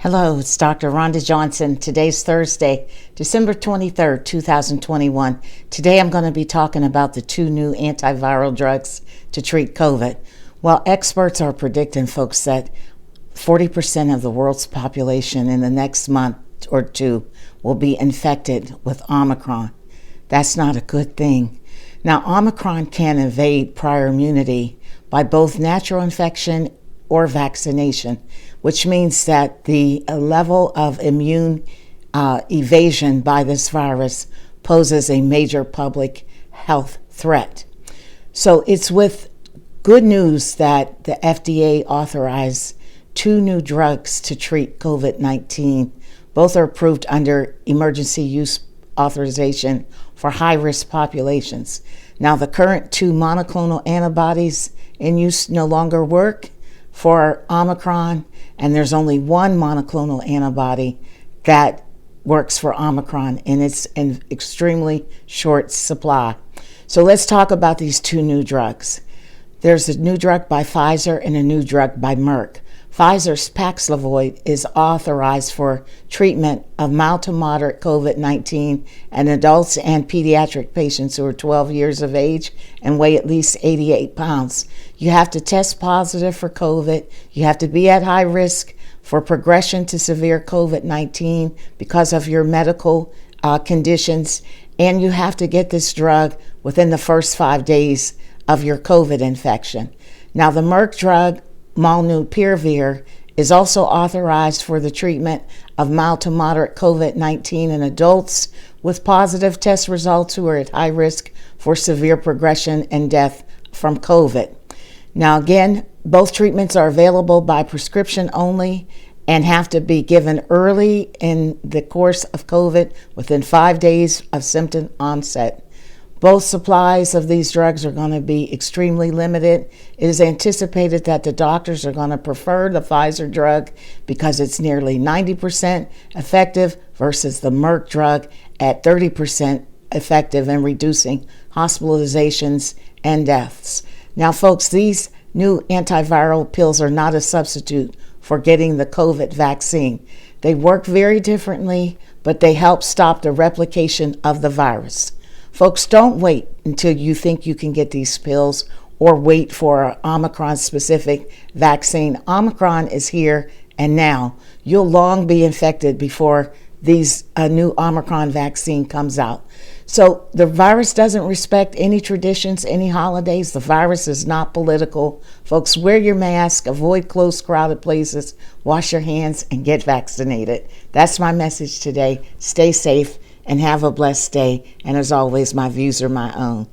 Hello, it's Dr. Rhonda Johnson. Today's Thursday, December 23rd, 2021. Today I'm going to be talking about the two new antiviral drugs to treat COVID. Well, experts are predicting, folks, that 40% of the world's population in the next month or two will be infected with Omicron. That's not a good thing. Now, Omicron can evade prior immunity by both natural infection or vaccination, which means that the level of immune evasion by this virus poses a major public health threat. So it's with good news that the FDA authorized two new drugs to treat COVID-19. Both are approved under Emergency Use Authorization for high-risk populations. Now, the current two monoclonal antibodies in use no longer work for Omicron, and there's only one monoclonal antibody that works for Omicron, and it's in extremely short supply. So let's talk about these two new drugs. There's a new drug by Pfizer and a new drug by Merck. Pfizer's Paxlovid is authorized for treatment of mild to moderate COVID-19 in adults and pediatric patients who are 12 years of age and weigh at least 88 pounds. You have to test positive for COVID. You have to be at high risk for progression to severe COVID-19 because of your medical conditions, and you have to get this drug within the first 5 days of your COVID infection. Now, the Merck drug molnupiravir is also authorized for the treatment of mild to moderate COVID-19 in adults with positive test results who are at high risk for severe progression and death from COVID. Now, again, both treatments are available by prescription only and have to be given early in the course of COVID within 5 days of symptom onset. Both supplies of these drugs are going to be extremely limited. It is anticipated that the doctors are going to prefer the Pfizer drug because it's nearly 90% effective versus the Merck drug at 30% effective in reducing hospitalizations and deaths. Now, folks, these new antiviral pills are not a substitute for getting the COVID vaccine. They work very differently, but they help stop the replication of the virus. Folks, don't wait until you think you can get these pills or wait for an Omicron-specific vaccine. Omicron is here and now. You'll long be infected before these new Omicron vaccine comes out. So the virus doesn't respect any traditions, any holidays. The virus is not political. Folks, wear your mask, avoid close, crowded places, wash your hands, and get vaccinated. That's my message today. Stay safe and have a blessed day. And as always, my views are my own.